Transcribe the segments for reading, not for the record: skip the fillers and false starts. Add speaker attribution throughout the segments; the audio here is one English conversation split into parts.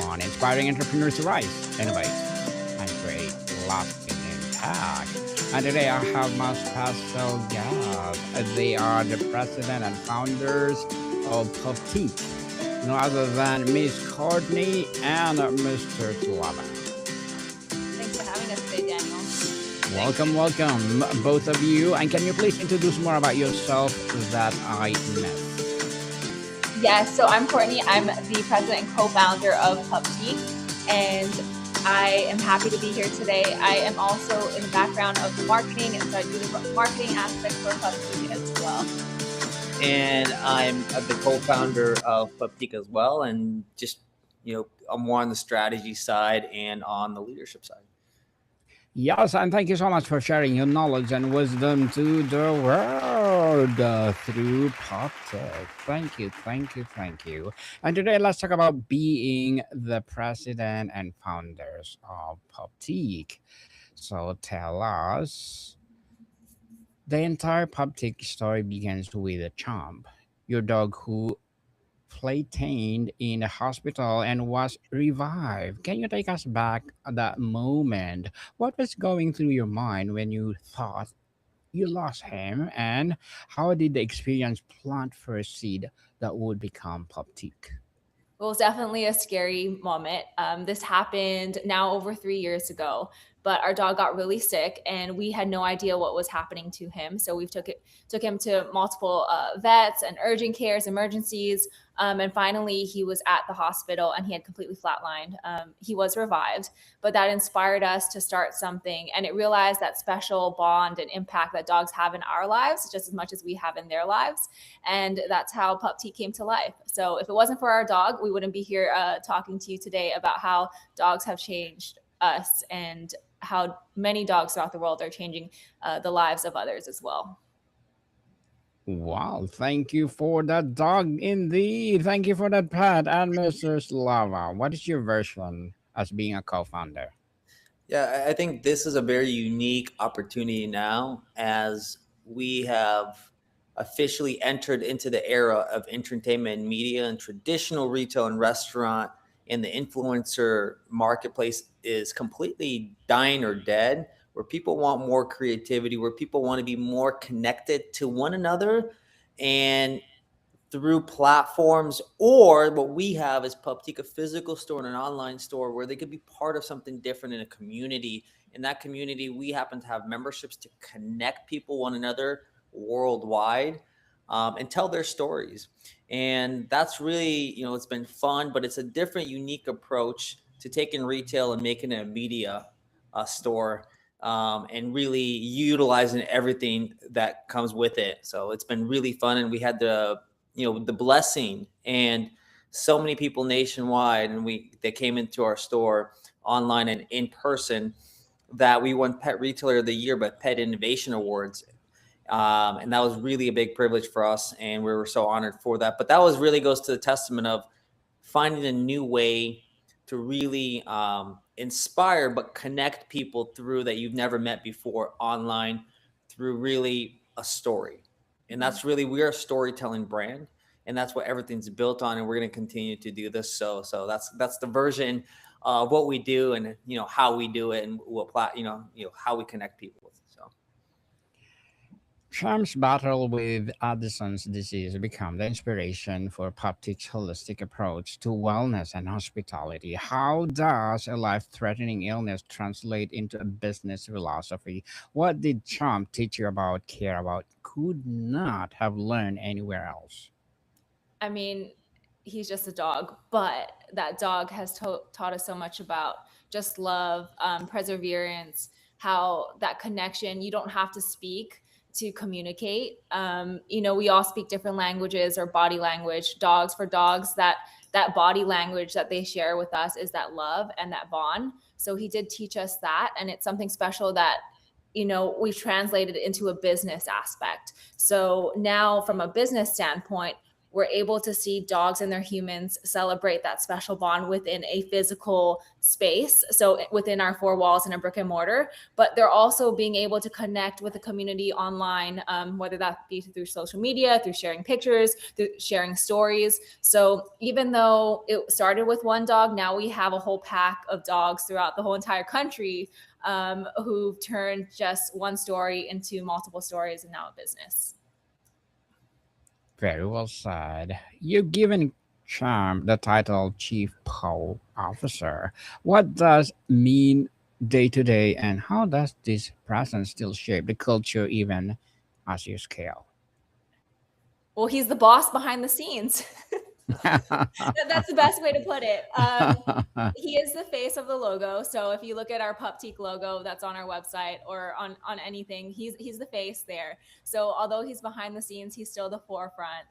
Speaker 1: on inspiring entrepreneurs to rise, innovate, and create lasting impact. And today I have my special guests. They are the president and founders of Puptqe, no other than Miss Courtney and Mr. Slava.
Speaker 2: Thanks for having us today, Daniel.
Speaker 1: Welcome, welcome, both of you. And can you please introduce more about yourself that I missed?
Speaker 2: Yes, so I'm Courtney. I'm the president and co-founder of Puptqe, and I am happy to be here today. I am also in the background of the marketing, and so I do the marketing aspect for Puptqe as well.
Speaker 3: And I'm the co-founder of Puptqe as well, and just I'm more on the strategy side and on the leadership side.
Speaker 1: Yes, and thank you so much for sharing your knowledge and wisdom to the world through Puptqe. Thank you, thank you, thank you. And today, let's talk about being the president and founders of Puptqe. So tell us, the entire Puptqe story begins with a Chomp, your dog who playtained in a hospital and was revived. Can you take us back at that moment? What was going through your mind when you thought you lost him, and how did the experience plant first seed that would become Puptqe?
Speaker 2: Well, it was definitely a scary moment. This happened now over 3 years ago, but our dog got really sick and we had no idea what was happening to him. So we took him to multiple vets and urgent cares, emergencies. And finally, he was at the hospital and he had completely flatlined. He was revived, but that inspired us to start something. And it realized that special bond and impact that dogs have in our lives, just as much as we have in their lives. And that's how Puptqe came to life. So if it wasn't for our dog, we wouldn't be here talking to you today about how dogs have changed us and how many dogs throughout the world are changing the lives of others as well.
Speaker 1: Wow, thank you for that, dog, indeed. Thank you for that, Pat. And Mr. Slava, what is your version as being a co-founder?
Speaker 3: Yeah, I think this is a very unique opportunity now as we have officially entered into the era of entertainment and media, and traditional retail and restaurant and the influencer marketplace is completely dying or dead, where people want more creativity, where people want to be more connected to one another and through platforms, or what we have is Puptqe, a physical store and an online store where they could be part of something different in a community. In that community, we happen to have memberships to connect people one another worldwide and tell their stories. And that's really, it's been fun, but it's a different, unique approach to taking retail and making it a media store. And really utilizing everything that comes with it. So it's been really fun. And we had the blessing and so many people nationwide, and they came into our store online and in person, that we won Pet Retailer of the Year, but Pet Innovation Awards. And that was really a big privilege for us. And we were so honored for that. But that really goes to the testament of finding a new way to really inspire but connect people through that you've never met before online, through really a story. And that's really, we're a storytelling brand, and that's what everything's built on, and we're going to continue to do this. So that's the version of what we do, and how we do it, and what how we connect people with. So
Speaker 1: Champ's battle with Addison's disease become the inspiration for Puptqe's holistic approach to wellness and hospitality. How does a life-threatening illness translate into a business philosophy? What did Champ teach you about care about could not have learned anywhere else?
Speaker 2: I mean, he's just a dog, but that dog has taught us so much about just love, perseverance, how that connection, you don't have to speak to communicate. We all speak different languages or body language. For dogs, that body language that they share with us is that love and that bond. So he did teach us that, and it's something special that we've translated into a business aspect. So now from a business standpoint, we're able to see dogs and their humans celebrate that special bond within a physical space, so within our four walls in a brick and mortar, but they're also being able to connect with the community online, whether that be through social media, through sharing pictures, through sharing stories. So even though it started with one dog, now we have a whole pack of dogs throughout the whole entire country, who've turned just one story into multiple stories and now a business.
Speaker 1: Very well said. You've given Charm the title Chief Paw Officer. What does mean day to day, and how does this presence still shape the culture even as you scale?
Speaker 2: Well, he's the boss behind the scenes. That's the best way to put it. He is the face of the logo. So if you look at our Puptqe logo that's on our website or on anything, he's the face there. So although he's behind the scenes, he's still the forefront.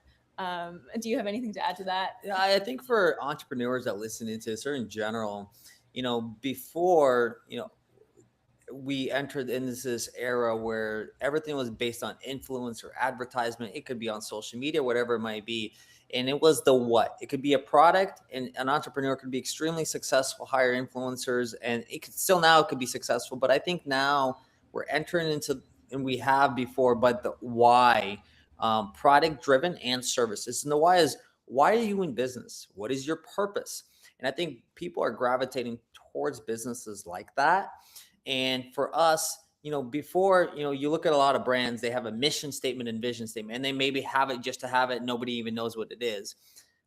Speaker 2: Do you have anything to add to that?
Speaker 3: Yeah, I think for entrepreneurs that listen into this or in general, before, we entered into this era where everything was based on influence or advertisement. It could be on social media, whatever it might be. And it was the what. It could be a product, and an entrepreneur could be extremely successful, hire influencers, and it could still now it could be successful. But I think now we're entering into, and we have before, but the why, product driven and services. And the why is, why are you in business? What is your purpose? And I think people are gravitating towards businesses like that. And for us, before, you look at a lot of brands, they have a mission statement and vision statement, and they maybe have it just to have it. Nobody even knows what it is.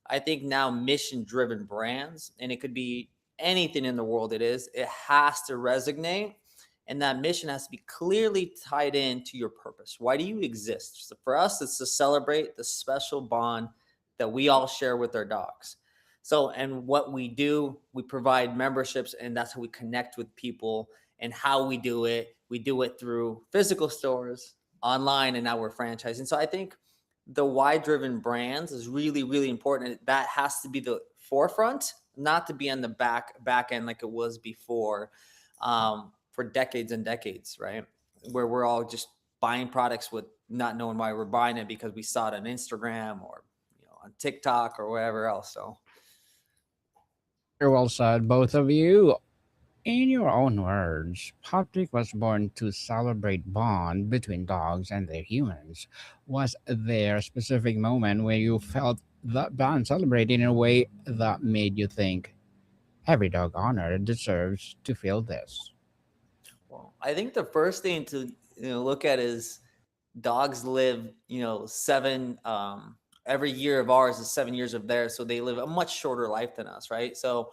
Speaker 3: I think now mission driven brands, and it could be anything in the world it has to resonate. And that mission has to be clearly tied into your purpose. Why do you exist? So for us, it's to celebrate the special bond that we all share with our dogs. So, and what we do, we provide memberships, and that's how we connect with people. And how we do it through physical stores, online, and now we're franchising. So I think the why driven brands is really, really important. That has to be the forefront, not to be on the back end like it was before, for decades and decades, right? Where we're all just buying products with not knowing why we're buying it because we saw it on Instagram or on TikTok or wherever else. So
Speaker 1: Very well said, both of you. In your own words, Puptqe was born to celebrate bond between dogs and their humans. Was there a specific moment where you felt that bond celebrated in a way that made you think every dog owner deserves to feel this?
Speaker 3: well, I think the first thing to look at is dogs live, seven, every year of ours is 7 years of theirs. So they live a much shorter life than us, right? So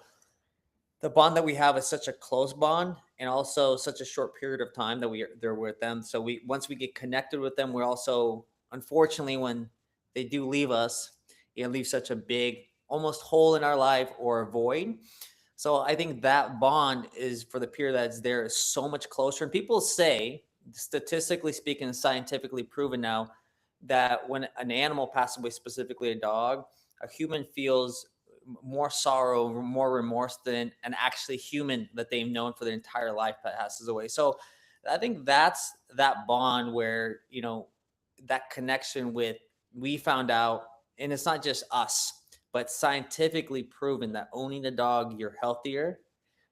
Speaker 3: the bond that we have is such a close bond and also such a short period of time that they're with them. So once we get connected with them, we're also, unfortunately, when they do leave us, it leaves such a big almost hole in our life or a void. So I think that bond is, for the period that's there, is so much closer. And people say, statistically speaking, scientifically proven now, that when an animal passes away, specifically a dog, a human feels more sorrow, more remorse than an actually human that they've known for their entire life passes away. So I think that's that bond where, that connection with, we found out, and it's not just us, but scientifically proven that owning a dog, you're healthier,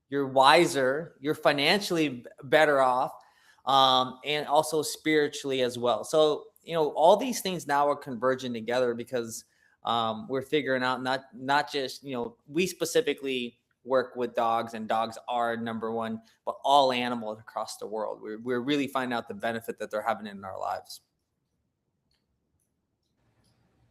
Speaker 3: you're wiser, you're financially better off, and also spiritually as well. So, all these things now are converging together because we're figuring out not just, we specifically work with dogs, and dogs are number one, but all animals across the world. We're really finding out the benefit that they're having in our lives.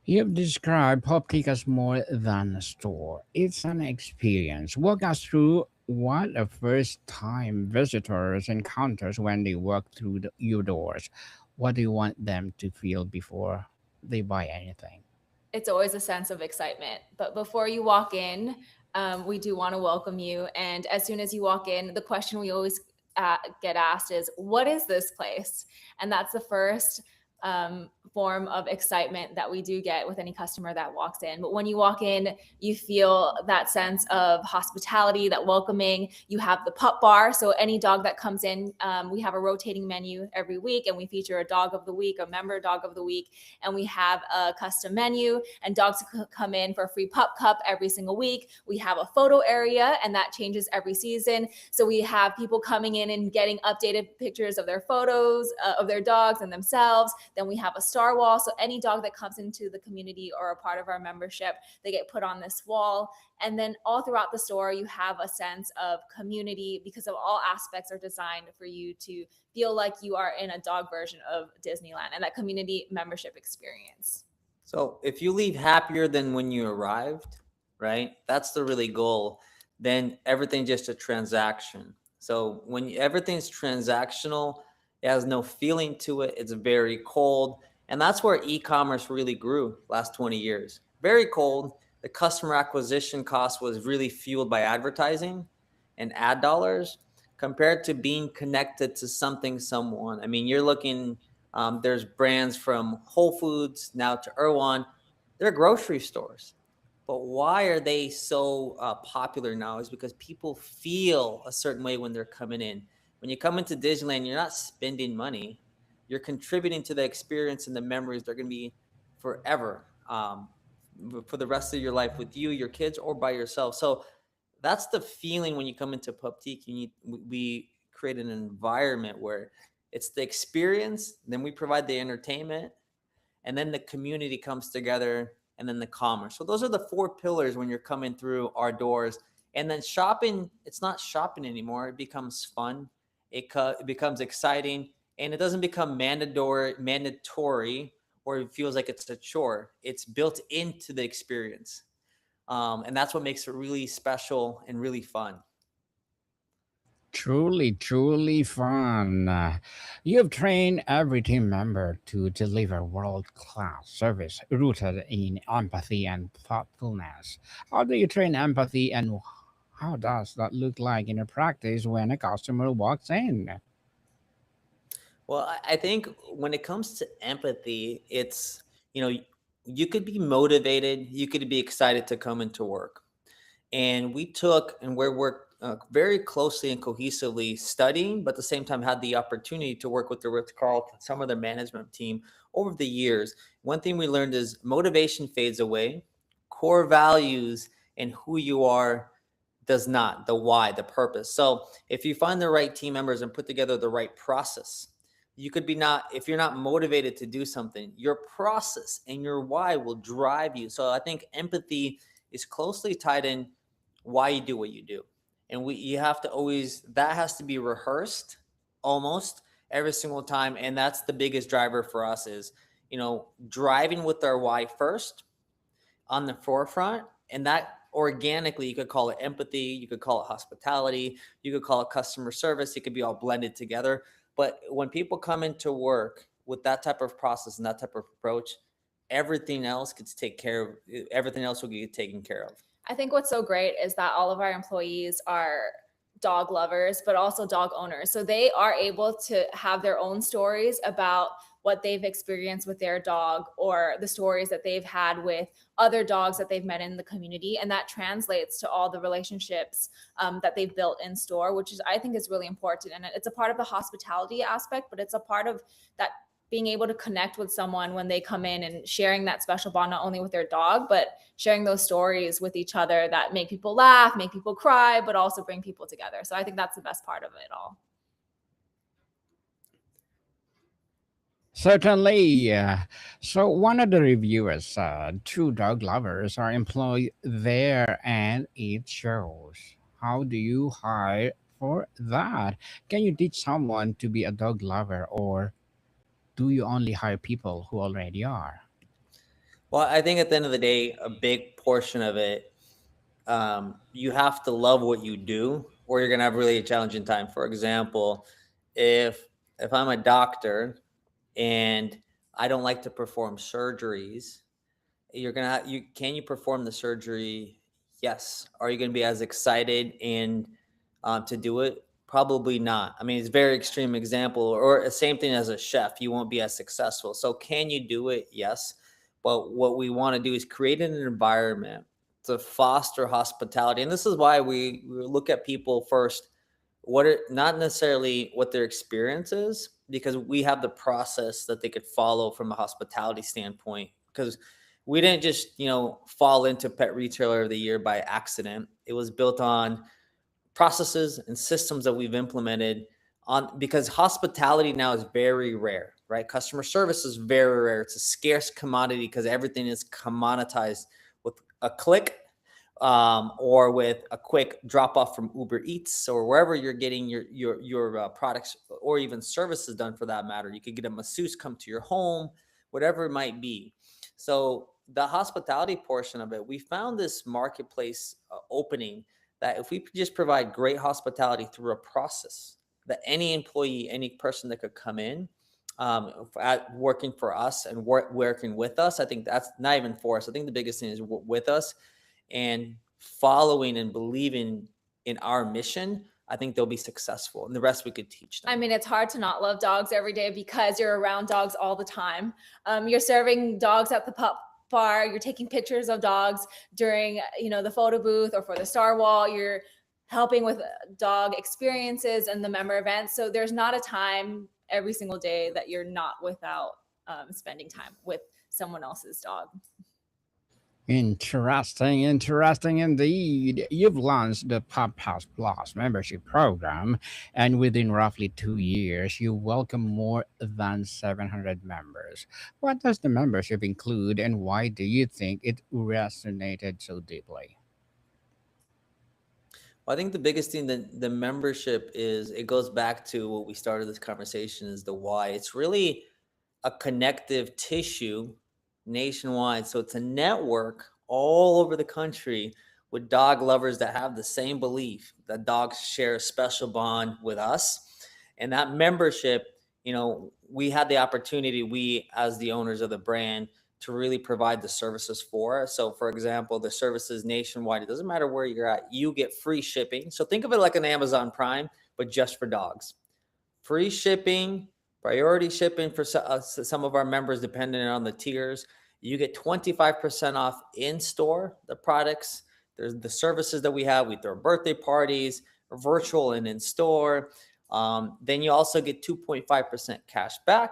Speaker 1: You've described Puptqe as more than a store. It's an experience. Walk us through what a first-time visitors encounters when they walk through your doors. What do you want them to feel before they buy anything?
Speaker 2: It's always a sense of excitement. But before you walk in, we do want to welcome you. And as soon as you walk in, the question we always get asked is, what is this place? And that's the form of excitement that we do get with any customer that walks in. But when you walk in, you feel that sense of hospitality, that welcoming. You have the pup bar. So any dog that comes in, we have a rotating menu every week, and we feature a dog of the week, a member dog of the week, and we have a custom menu, and dogs come in for a free pup cup every single week. We have a photo area, and that changes every season. So we have people coming in and getting updated pictures of their photos of their dogs and themselves. Then we have a star wall. So any dog that comes into the community or a part of our membership, they get put on this wall. And then all throughout the store, you have a sense of community because of all aspects are designed for you to feel like you are in a dog version of Disneyland and that community membership experience.
Speaker 3: So if you leave happier than when you arrived, right? That's the really goal. Then everything's just a transaction. So when everything's transactional, it has no feeling to it. It's very cold. And that's where e-commerce really grew last 20 years. Very cold. The customer acquisition cost was really fueled by advertising and ad dollars compared to being connected to something, someone. I mean, you're looking, there's brands from Whole Foods now to Erewhon. They're grocery stores. But why are they so popular now is because people feel a certain way when they're coming in. When you come into Disneyland, you're not spending money. You're contributing to the experience and the memories. They're going to be forever for the rest of your life with you, your kids, or by yourself. So that's the feeling when you come into Puptqe. We create an environment where it's the experience, then we provide the entertainment, and then the community comes together, and then the commerce. So those are the 4 pillars when you're coming through our doors. And then shopping, it's not shopping anymore. It becomes fun. It becomes exciting, and it doesn't become mandatory, or it feels like it's a chore. It's built into the experience. And that's what makes it really special and really fun.
Speaker 1: Truly, truly fun. You have trained every team member to deliver world class service rooted in empathy and thoughtfulness. How do you train empathy, and how does that look like in a practice when a customer walks in?
Speaker 3: Well, I think when it comes to empathy, it's, you could be motivated, you could be excited to come into work. And we took and we worked very closely and cohesively studying, but at the same time had the opportunity to work with the Ritz-Carlton, some of the management team over the years. One thing we learned is motivation fades away, core values and who you are does not, the why, the purpose. So if you find the right team members and put together the right process, you could be not, if you're not motivated to do something, your process and your why will drive you. So I think empathy is closely tied in why you do what you do. And you have to always, that has to be rehearsed almost every single time. And that's the biggest driver for us is, driving with our why first on the forefront. And that organically, you could call it empathy, you could call it hospitality, you could call it customer service. It could be all blended together. But when people come into work with that type of process and that type of approach, everything else gets taken care of. Everything else will get taken care of.
Speaker 2: I think what's so great is that all of our employees are dog lovers, but also dog owners. So they are able to have their own stories about what they've experienced with their dog or the stories that they've had with other dogs that they've met in the community. And that translates to all the relationships that they've built in store, which is, I think, is really important. And it's a part of the hospitality aspect, but it's a part of that being able to connect with someone when they come in and sharing that special bond, not only with their dog, but sharing those stories with each other that make people laugh, make people cry, but also bring people together. So I think that's the best part of it all.
Speaker 1: Certainly. So, one of the reviewers said true dog lovers are employed there and it shows. How do you hire for that? Can you teach someone to be a dog lover, or do you only hire people who already are?
Speaker 3: Well, I think at the end of the day, a big portion of it, you have to love what you do, or you're gonna have really a challenging time. For example, if I'm a doctor and I don't like to perform surgeries, can you perform the surgery? Yes. Are you gonna be as excited and to do it? Probably not. I mean, it's a very extreme example, or the same thing as a chef. You won't be as successful. So can you do it? Yes. But what we want to do is create an environment to foster hospitality. And this is why we look at people first, what are not necessarily what their experience is, because we have the process that they could follow from a hospitality standpoint. Because we didn't just, fall into Pet Retailer of the Year by accident. It was built on processes and systems that we've implemented on, because hospitality now is very rare, right? Customer service is very rare. It's a scarce commodity because everything is commoditized with a click, or with a quick drop off from Uber Eats or wherever you're getting your products or even services done for that matter. You could get a masseuse come to your home, whatever it might be. So the hospitality portion of it, we found this marketplace opening that if we just provide great hospitality through a process that any employee, any person that could come in, working for us and working with us, I think that's not even for us. I think the biggest thing is with us and following and believing in our mission. I think they'll be successful, and the rest we could teach them.
Speaker 2: I mean, it's hard to not love dogs every day because you're around dogs all the time. You're serving dogs at the pup bar. You're taking pictures of dogs during, the photo booth or for the Star Wall. You're helping with dog experiences and the member events. So there's not a time every single day that you're not without spending time with someone else's dog.
Speaker 1: Interesting indeed. You've launched the Pop House Plus membership program, and within roughly 2 years, you welcome more than 700 members. What does the membership include, and why do you think it resonated so deeply?
Speaker 3: Well, I think the biggest thing that the membership is, it goes back to what we started this conversation, is the why. It's really a connective tissue nationwide. So it's a network all over the country with dog lovers that have the same belief that dogs share a special bond with us. And that membership, we had the opportunity, we as the owners of the brand, to really provide the services for us. So for example, the services nationwide, it doesn't matter where you're at, you get free shipping. So think of it like an Amazon Prime, but just for dogs. Free shipping, priority shipping for some of our members, depending on the tiers. You get 25% off in store, the products. There's the services that we have. We throw birthday parties, virtual and in store. Then you also get 2.5% cash back.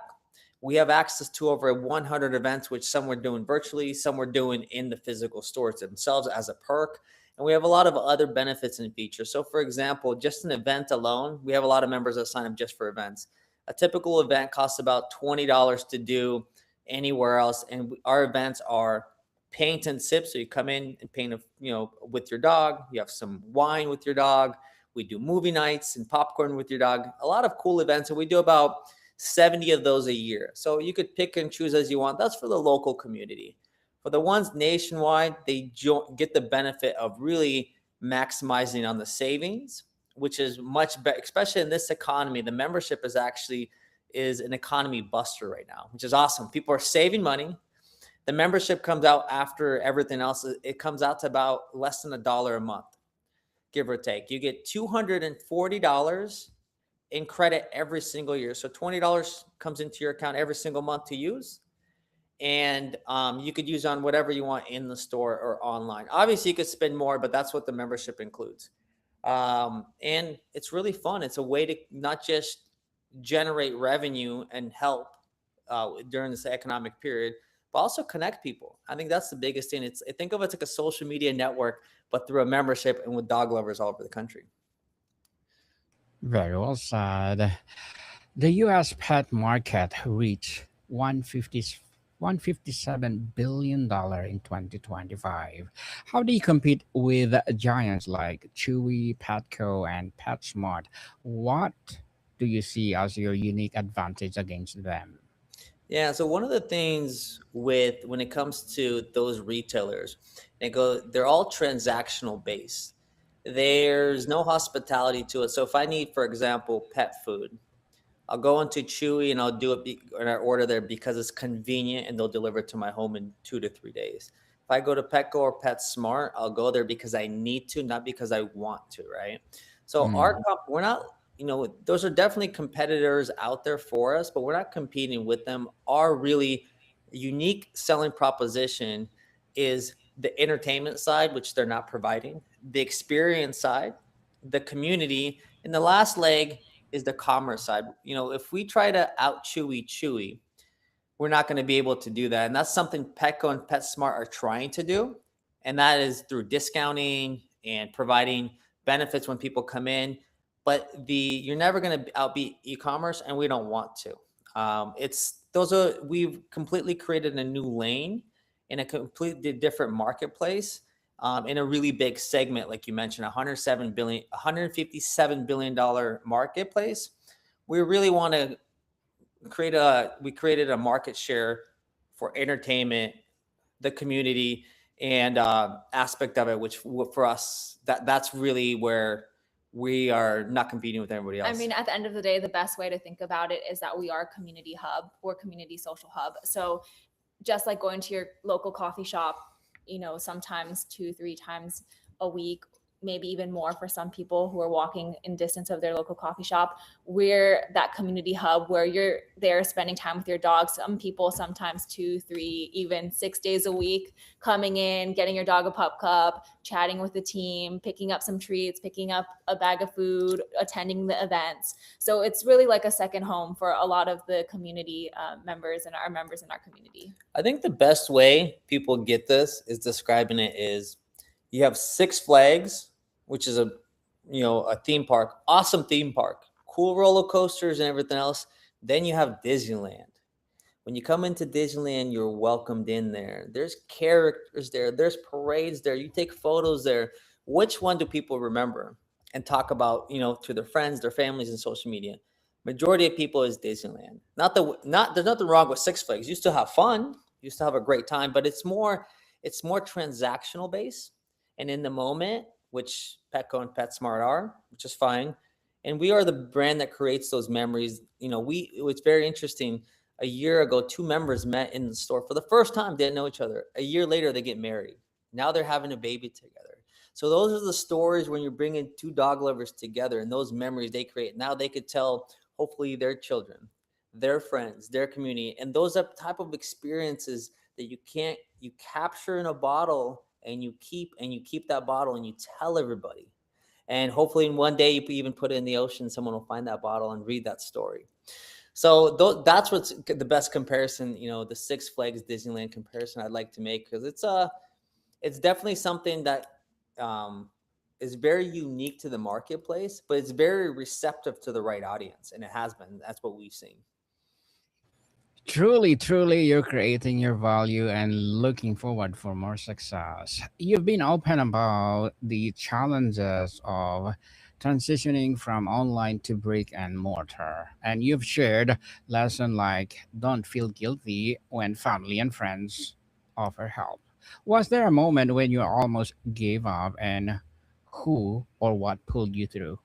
Speaker 3: We have access to over 100 events, which some we're doing virtually, some we're doing in the physical stores themselves as a perk. And we have a lot of other benefits and features. So for example, just an event alone, we have a lot of members that sign up just for events. A typical event costs about $20 to do anywhere else. And our events are paint and sip. So you come in and paint, with your dog. You have some wine with your dog. We do movie nights and popcorn with your dog. A lot of cool events. And we do about 70 of those a year. So you could pick and choose as you want. That's for the local community. For the ones nationwide, they get the benefit of really maximizing on the savings, which is much better, especially in this economy. The membership is an economy buster right now, which is awesome. People are saving money. The membership comes out after everything else. It comes out to about less than $1 a month, give or take. You get $240 in credit every single year. So $20 comes into your account every single month to use. And you could use on whatever you want in the store or online. Obviously, you could spend more, but that's what the membership includes. And it's really fun. It's a way to not just generate revenue and help during this economic period, but also connect people. I think that's the biggest thing. Think of it like a social media network, but through a membership and with dog lovers all over the country.
Speaker 1: Very well said. The US pet market reached 157 billion dollar in 2025. How do you compete with giants like Chewy, Petco, and PetSmart? What do you see as your unique advantage against them?
Speaker 3: Yeah, so one of the things when it comes to those retailers, they're all transactional based. There's no hospitality to it. So if I need, for example, pet food, I'll go into Chewy and I'll do it and I order there because it's convenient and they'll deliver it to my home in 2 to 3 days. If I go to Petco or PetSmart, I'll go there because I need to, not because I want to, right? So
Speaker 1: Mm.
Speaker 3: we're not those are definitely competitors out there for us, but we're not competing with them. Our really unique selling proposition is the entertainment side, which they're not providing, the experience side, the community, and the last leg is the commerce side. If we try to out Chewy, we're not going to be able to do that. And that's something Petco and PetSmart are trying to do. And that is through discounting and providing benefits when people come in. But you're never going to outbeat e-commerce, and we don't want to. We've completely created a new lane in a completely different marketplace, in a really big segment, like you mentioned, $157 billion marketplace. We really want to we created a market share for entertainment, the community, and aspect of it, which for us, that's really where we are not competing with everybody else.
Speaker 2: I mean, at the end of the day, the best way to think about it is that we are a community hub. We're a community social hub. So just like going to your local coffee shop, sometimes 2-3 times a week, maybe even more for some people who are walking in distance of their local coffee shop. We're that community hub where you're there spending time with your dog. Some people sometimes 2, 3, even 6 days a week, coming in, getting your dog a pup cup, chatting with the team, picking up some treats, picking up a bag of food, attending the events. So it's really like a second home for a lot of the community members and our members in our community.
Speaker 3: I think the best way people get this is describing it is you have Six Flags, which is a theme park, awesome theme park, cool roller coasters and everything else. Then you have Disneyland. When you come into Disneyland, you're welcomed in there. There's characters there. There's parades there. You take photos there. Which one do people remember and talk about, to their friends, their families, and social media? Majority of people is Disneyland. There's nothing wrong with Six Flags. You still have fun. You still have a great time, but it's more transactional based and in the moment, which Petco and PetSmart are, which is fine. And we are the brand that creates those memories. It's very interesting. A year ago, 2 members met in the store for the first time, didn't know each other. A year later, they get married. Now they're having a baby together. So those are the stories when you're bringing 2 dog lovers together and those memories they create. Now they could tell, hopefully, their children, their friends, their community. And those are type of experiences that you capture in a bottle, and you keep that bottle and you tell everybody. And hopefully in one day you even put it in the ocean, someone will find that bottle and read that story. So that's what's the best comparison, the Six Flags Disneyland comparison I'd like to make, because it's definitely something that is very unique to the marketplace, but it's very receptive to the right audience, and it has been. That's what we've seen.
Speaker 1: Truly, you're creating your value and looking forward for more success. You've been open about the challenges of transitioning from online to brick and mortar, and you've shared lessons like don't feel guilty when family and friends offer help. Was there a moment when you almost gave up, and who or what pulled you through?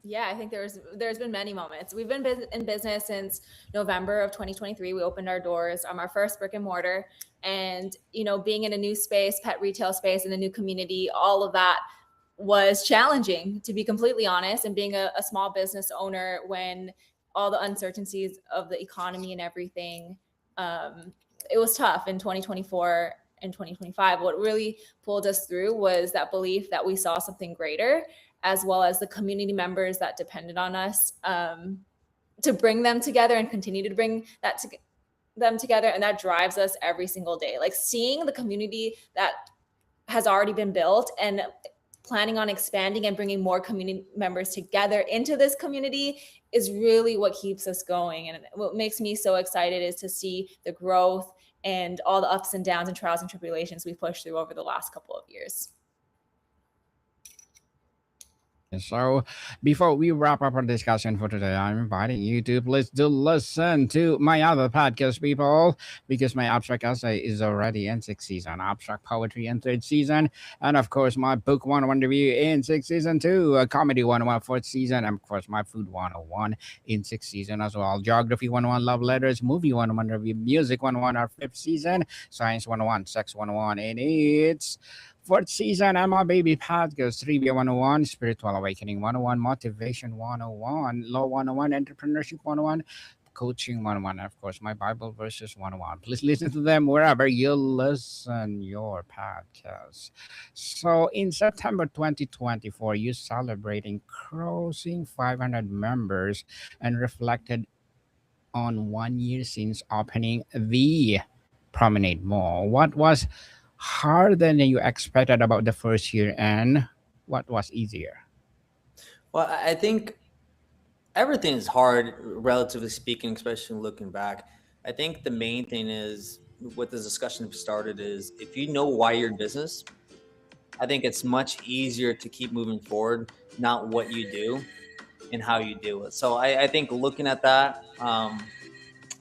Speaker 2: Yeah, I think there's been many moments. We've been in business since November of 2023. We opened our doors, our first brick and mortar, and being in a new space, pet retail space, in a new community, all of that was challenging, to be completely honest. And being a small business owner, when all the uncertainties of the economy and everything, it was tough in 2024 and 2025. What really pulled us through was that belief that we saw something greater, as well as the community members that depended on us to bring them together and continue to bring them together. And that drives us every single day. Like seeing the community that has already been built and planning on expanding and bringing more community members together into this community is really what keeps us going. And what makes me so excited is to see the growth and all the ups and downs and trials and tribulations we've pushed through over the last couple of years.
Speaker 1: So, before we wrap up our discussion for today, I'm inviting you to please do listen to my other podcast, people, because my abstract essay is already in 6th season, abstract poetry in 3rd season, and of course, my book 101 review in 6th season too, a comedy 101 4th season, and of course, my food 101 in 6th season as well, geography 101, love letters, movie 101 review, music 101 our 5th season, science 101, sex 101 in its Fourth season, ML Baby Podcast, Trivia 101, Spiritual Awakening 101, Motivation 101, Law 101, Entrepreneurship 101, Coaching 101, and of course, my Bible verses 101. Please listen to them wherever you listen your podcast. So, in September 2024, you celebrating crossing 500 members and reflected on 1 year since opening the Promenade Mall. What was harder than you expected about the first year, and what was easier?
Speaker 3: Well, I think everything is hard, relatively speaking, especially looking back. I think the main thing is what this discussion started is if you know why you're in business, I think it's much easier to keep moving forward, not what you do and how you do it. So I think looking at that,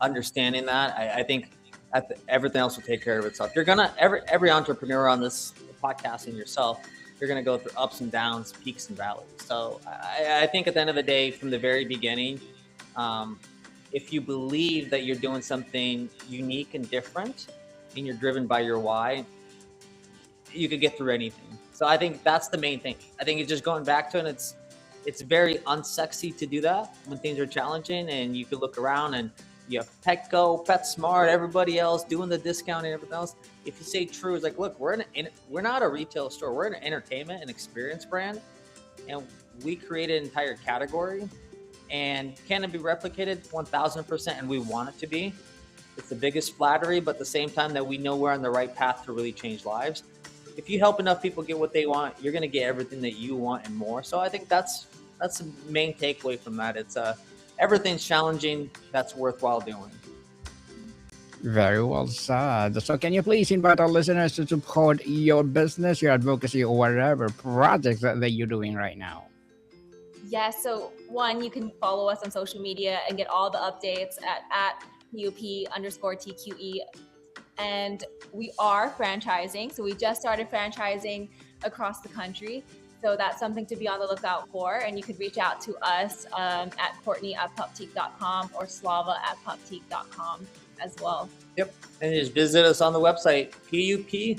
Speaker 3: understanding that, I think everything else will take care of itself. You're gonna every entrepreneur on this podcast and yourself, you're gonna go through ups and downs, peaks and valleys. So I think at the end of the day, from the very beginning, if you believe that you're doing something unique and different, and you're driven by your why, you could get through anything. So I think that's the main thing. I think it's just going back to it. It's very unsexy to do that when things are challenging, and you could look around and you have Petco, PetSmart, everybody else doing the discount and everything else. If you say true, it's like, look, we're not a retail store. We're an entertainment and experience brand, and we created an entire category. And can it be replicated? 1,000%, and we want it to be. It's the biggest flattery, but at the same time that we know we're on the right path to really change lives. If you help enough people get what they want, you're going to get everything that you want and more. So I think that's the main takeaway from that. It's everything's challenging that's worthwhile doing.
Speaker 1: Very well said. So, can you please invite our listeners to support your business, your advocacy, or whatever projects that you're doing right now?
Speaker 2: Yes. So one, you can follow us on social media and get all the updates at PUP_TQE. And we are franchising. So we just started franchising across the country. So that's something to be on the lookout for. And you could reach out to us at Courtney@Puptqe.com or Slava@Puptqe.com as well.
Speaker 3: Yep. And just visit us on the website, PUPTQE,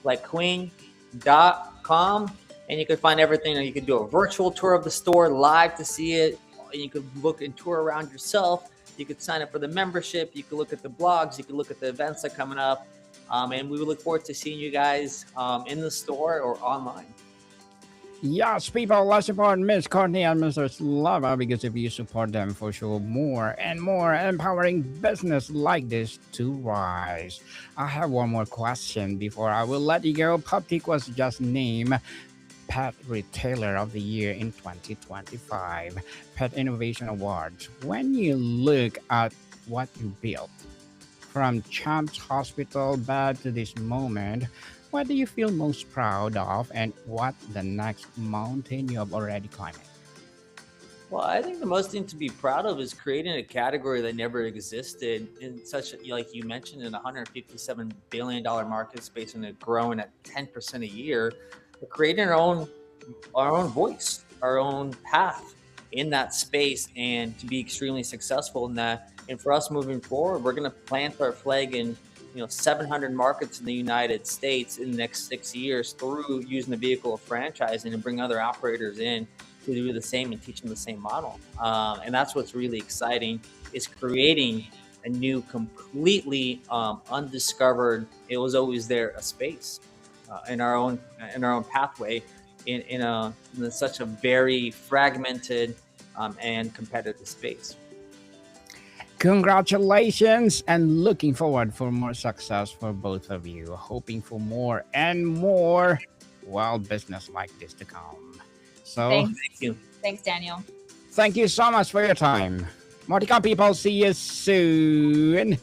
Speaker 3: like queen.com. And you can find everything. And you can do a virtual tour of the store live to see it. And you can look and tour around yourself. You could sign up for the membership. You could look at the blogs. You could look at the events that are coming up. And we look forward to seeing you guys in the store or online.
Speaker 1: Yes, people, let's support Miss Courtney and Mr. Slava, because if you support them, for sure, more and more empowering business like this to rise. I have one more question before I will let you go. Puptqe was just named Pet Retailer of the Year in 2025, Pet Innovation Awards. When you look at what you built, from Champ's Hospital bed to this moment, what do you feel most proud of, and what the next mountain you have already climbed?
Speaker 3: Well, I think the most thing to be proud of is creating a category that never existed in such, like you mentioned, in a $157 billion market space, and it growing at 10% a year. We're creating our own voice, our own path in that space, and to be extremely successful in that. And for us moving forward, we're going to plant our flag in 700 markets in the United States in the next 6 years through using the vehicle of franchising, and bring other operators in to do the same and teach them the same model. And that's what's really exciting, is creating a new, completely undiscovered, it was always there, a space in our own pathway in such a very fragmented and competitive space.
Speaker 1: Congratulations, and looking forward for more success for both of you. Hoping for more and more wild business like this to come. So
Speaker 2: Thanks.
Speaker 3: Thank you.
Speaker 2: Thanks, Daniel.
Speaker 1: thank you so much for your time. Motica people, see you soon.